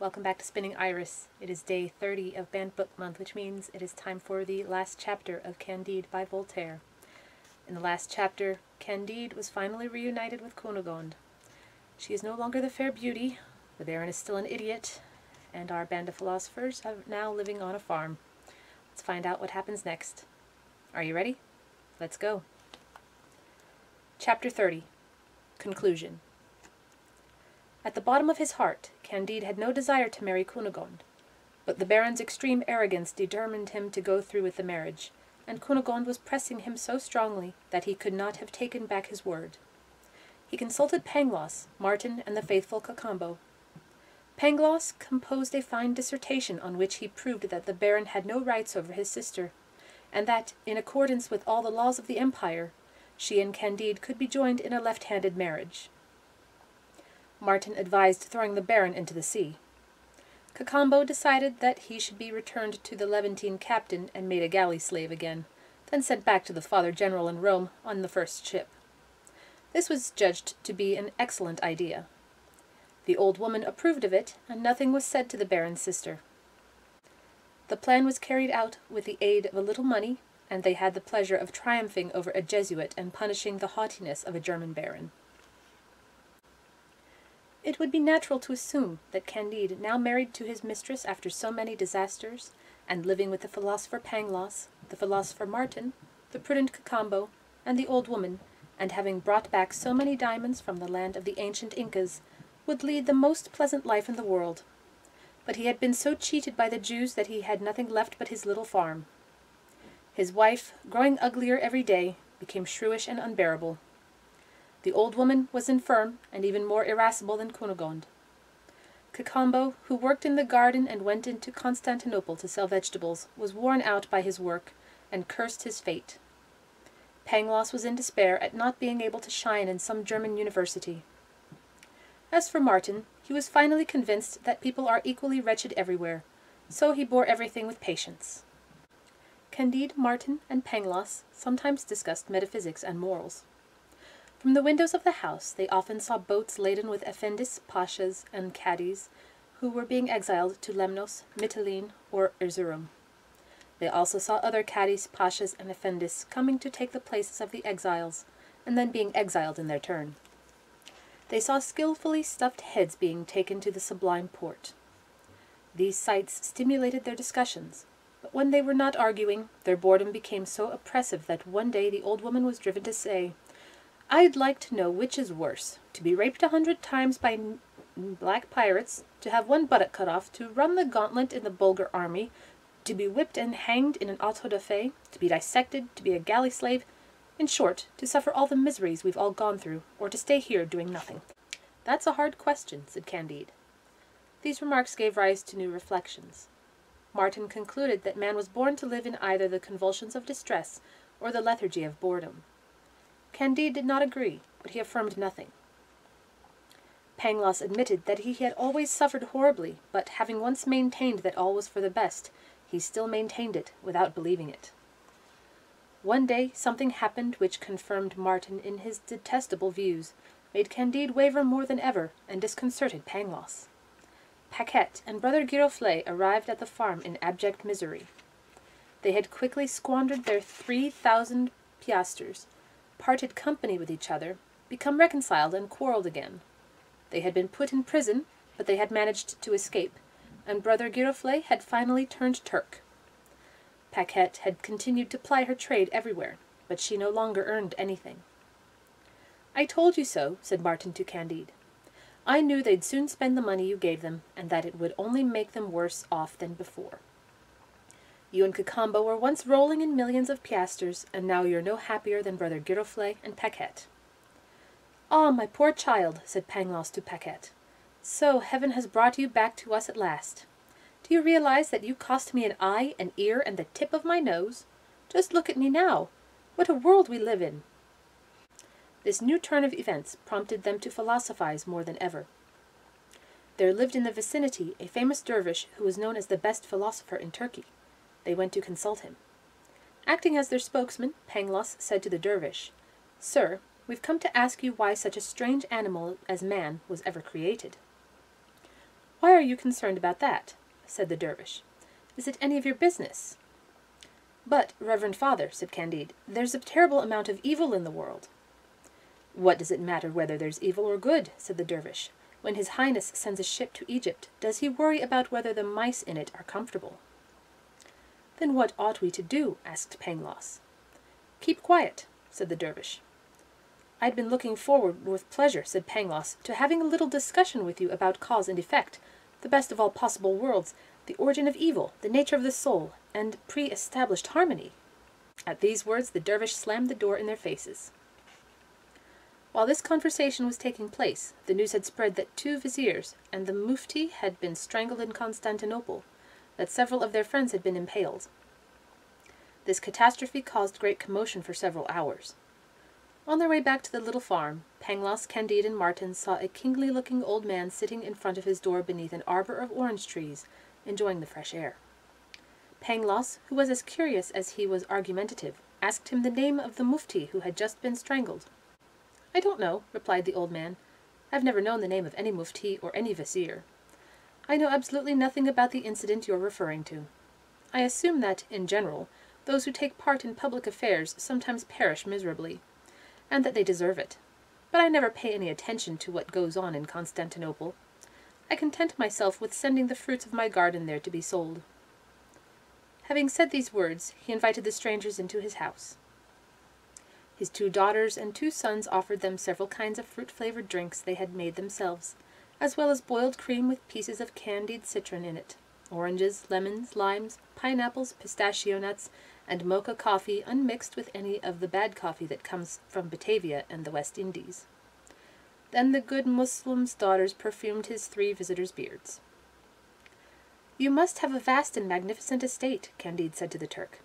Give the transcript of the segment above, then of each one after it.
welcome back to Spinning Iris. It is day 30 of Banned Book Month, which means it is time for the last chapter of Candide by Voltaire. In the last chapter, Candide was finally reunited with Cunegonde. She is no longer the fair beauty, the Baron is still an idiot, and our band of philosophers are now living on a farm. Let's find out what happens next. Are you ready? Let's go. Chapter 30. Conclusion. At the bottom of his heart, Candide had no desire to marry Cunegonde, but the Baron's extreme arrogance determined him to go through with the marriage, and Cunegonde was pressing him so strongly that he could not have taken back his word. He consulted Pangloss, Martin, and the faithful Cacambo. Pangloss composed a fine dissertation on which he proved that the Baron had no rights over his sister, and that, in accordance with all the laws of the empire, she and Candide could be joined in a left-handed marriage. Martin advised throwing the Baron into the sea. Cacambo decided that he should be returned to the Levantine captain and made a galley slave again, then sent back to the Father General in Rome on the first ship. This was judged to be an excellent idea. The old woman approved of it, and nothing was said to the Baron's sister. The plan was carried out with the aid of a little money, and they had the pleasure of triumphing over a Jesuit and punishing the haughtiness of a German baron. It would be natural to assume that Candide, now married to his mistress after so many disasters, and living with the philosopher Pangloss, the philosopher Martin, the prudent Cacambo, and the old woman, and having brought back so many diamonds from the land of the ancient Incas, would lead the most pleasant life in the world. But he had been so cheated by the Jews that he had nothing left but his little farm. His wife, growing uglier every day, became shrewish and unbearable. The old woman was infirm and even more irascible than Cunegonde. Cacambo, who worked in the garden and went into Constantinople to sell vegetables, was worn out by his work and cursed his fate. Pangloss was in despair at not being able to shine in some German university. As for Martin, he was finally convinced that people are equally wretched everywhere, so he bore everything with patience. Candide, Martin, and Pangloss sometimes discussed metaphysics and morals. From the windows of the house they often saw boats laden with effendis, pashas, and cadis, who were being exiled to Lemnos, Mytilene, or Erzurum. They also saw other cadis, pashas, and effendis coming to take the places of the exiles, and then being exiled in their turn. They saw skillfully stuffed heads being taken to the Sublime Porte. These sights stimulated their discussions, but when they were not arguing, their boredom became so oppressive that one day the old woman was driven to say, "I'd like to know which is worse, to be raped 100 times by black pirates, to have one buttock cut off, to run the gauntlet in the Bulgar army, to be whipped and hanged in an auto da fe, to be dissected, to be a galley slave, in short, to suffer all the miseries we've all gone through, or to stay here doing nothing." "That's a hard question," said Candide. These remarks gave rise to new reflections. Martin concluded that man was born to live in either the convulsions of distress or the lethargy of boredom. Candide did not agree, but he affirmed nothing. Pangloss admitted that he had always suffered horribly, but having once maintained that all was for the best, he still maintained it without believing it. One day something happened which confirmed Martin in his detestable views, made Candide waver more than ever, and disconcerted Pangloss. Paquette and Brother Giroflée arrived at the farm in abject misery. They had quickly squandered their 3,000 piastres, parted company with each other, become reconciled, and quarrelled again. They had been put in prison, but they had managed to escape, and Brother Giroflée had finally turned Turk. Paquette had continued to ply her trade everywhere, but she no longer earned anything. "I told you so," said Martin to Candide. "I knew they'd soon spend the money you gave them, and that it would only make them worse off than before. You and Cacambo were once rolling in millions of piastres, and now you're no happier than Brother Giroflée and Paquette." "Ah, my poor child," said Pangloss to Paquette. "So heaven has brought you back to us at last. Do you realize that you cost me an eye, an ear, and the tip of my nose? Just look at me now. What a world we live in!" This new turn of events prompted them to philosophize more than ever. There lived in the vicinity a famous dervish who was known as the best philosopher in Turkey. They went to consult him. Acting as their spokesman, Pangloss said to the dervish, "Sir, we've come to ask you why such a strange animal as man was ever created." "Why are you concerned about that?" said the dervish. "Is it any of your business?" "But, Reverend Father," said Candide, "there's a terrible amount of evil in the world." "What does it matter whether there's evil or good?" said the dervish. "When His Highness sends a ship to Egypt, does he worry about whether the mice in it are comfortable?" "Then what ought we to do?" asked Pangloss. "Keep quiet," said the dervish. "I'd been looking forward with pleasure," said Pangloss, "to having a little discussion with you about cause and effect, the best of all possible worlds, the origin of evil, the nature of the soul, and pre-established harmony." At these words the dervish slammed the door in their faces. While this conversation was taking place, the news had spread that 2 viziers and the mufti had been strangled in Constantinople, that several of their friends had been impaled. This catastrophe caused great commotion for several hours. On their way back to the little farm, Pangloss, Candide, and Martin saw a kingly-looking old man sitting in front of his door beneath an arbor of orange trees, enjoying the fresh air. Pangloss, who was as curious as he was argumentative, asked him the name of the mufti who had just been strangled. "I don't know," replied the old man. "I've never known the name of any mufti or any vizier. I know absolutely nothing about the incident you're referring to. I assume that, in general, those who take part in public affairs sometimes perish miserably, and that they deserve it. But I never pay any attention to what goes on in Constantinople. I content myself with sending the fruits of my garden there to be sold." Having said these words, he invited the strangers into his house. His 2 daughters and 2 sons offered them several kinds of fruit-flavored drinks they had made themselves, as well as boiled cream with pieces of candied citron in it, oranges, lemons, limes, pineapples, pistachio nuts, and mocha coffee unmixed with any of the bad coffee that comes from Batavia and the West Indies. Then the good Muslim's daughters perfumed his 3 visitors' beards. "You must have a vast and magnificent estate," Candide said to the Turk.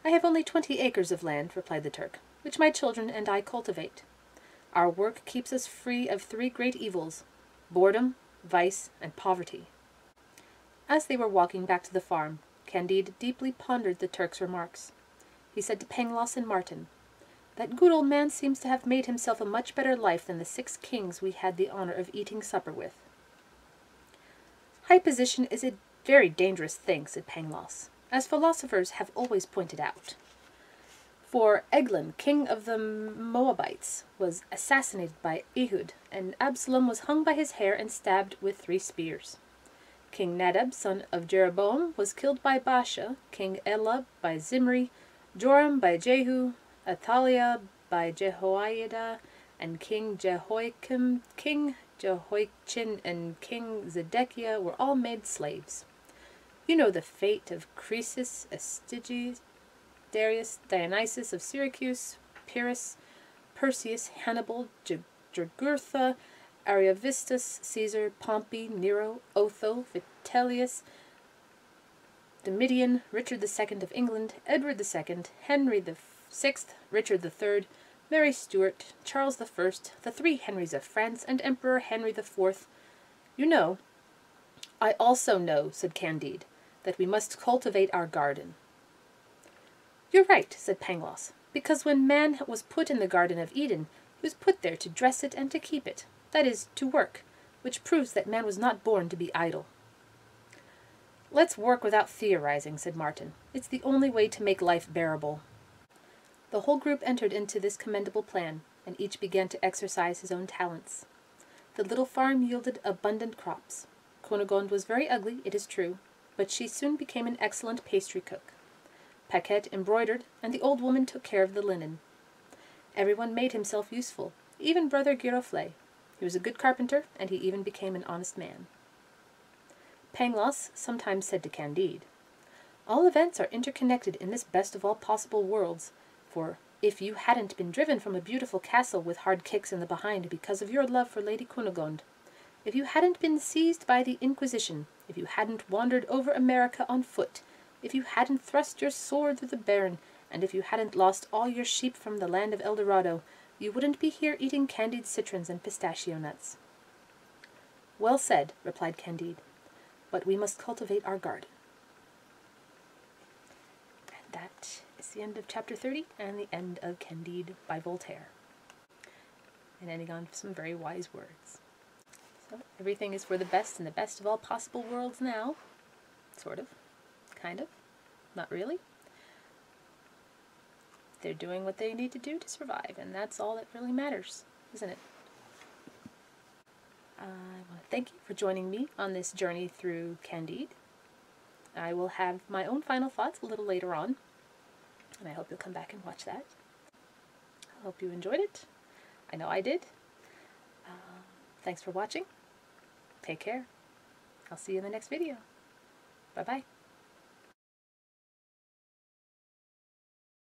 "I have only 20 acres of land," replied the Turk, "which my children and I cultivate. Our work keeps us free of 3 great evils, boredom, vice, and poverty." As they were walking back to the farm, Candide deeply pondered the Turk's remarks. He said to Pangloss and Martin, "That good old man seems to have made himself a much better life than the 6 kings we had the honor of eating supper with." "High position is a very dangerous thing," said Pangloss, "as philosophers have always pointed out. For Eglon, king of the Moabites, was assassinated by Ehud, and Absalom was hung by his hair and stabbed with 3 spears. King Nadab, son of Jeroboam, was killed by Baasha, King Elah by Zimri, Joram by Jehu, Athaliah by Jehoiada, and King Jehoiakim, King Jehoiachin, and King Zedekiah were all made slaves. You know the fate of Croesus, Astyges, Darius, Dionysius of Syracuse, Pyrrhus, Perseus, Hannibal, Jugurtha, Ariovistus, Caesar, Pompey, Nero, Otho, Vitellius, Domitian, Richard II of England, Edward II, Henry VI, Richard III, Mary Stuart, Charles I, the 3 Henrys of France, and Emperor Henry IV. You know." "I also know," said Candide, "that we must cultivate our garden." "You're right," said Pangloss, "because when man was put in the Garden of Eden, he was put there to dress it and to keep it, that is, to work, which proves that man was not born to be idle." "Let's work without theorizing," said Martin. "It's the only way to make life bearable." The whole group entered into this commendable plan, and each began to exercise his own talents. The little farm yielded abundant crops. Cunegonde was very ugly, it is true, but she soon became an excellent pastry cook. Paquette embroidered, and the old woman took care of the linen. Everyone made himself useful, even Brother Giroflée. He was a good carpenter, and he even became an honest man. Pangloss sometimes said to Candide, "All events are interconnected in this best of all possible worlds, for if you hadn't been driven from a beautiful castle with hard kicks in the behind because of your love for Lady Cunegonde, if you hadn't been seized by the Inquisition, if you hadn't wandered over America on foot, if you hadn't thrust your sword through the Baron, and if you hadn't lost all your sheep from the land of El Dorado, you wouldn't be here eating candied citrons and pistachio nuts." "Well said," replied Candide, "but we must cultivate our garden." And that is the end of chapter 30 and the end of Candide by Voltaire. And ending on some very wise words. So everything is for the best in the best of all possible worlds now. Sort of. Kind of. Not really. They're doing what they need to do to survive, and that's all that really matters, isn't it? I want to thank you for joining me on this journey through Candide. I will have my own final thoughts a little later on, and I hope you'll come back and watch that. I hope you enjoyed it. I know I did. Thanks for watching. Take care. I'll see you in the next video. Bye-bye.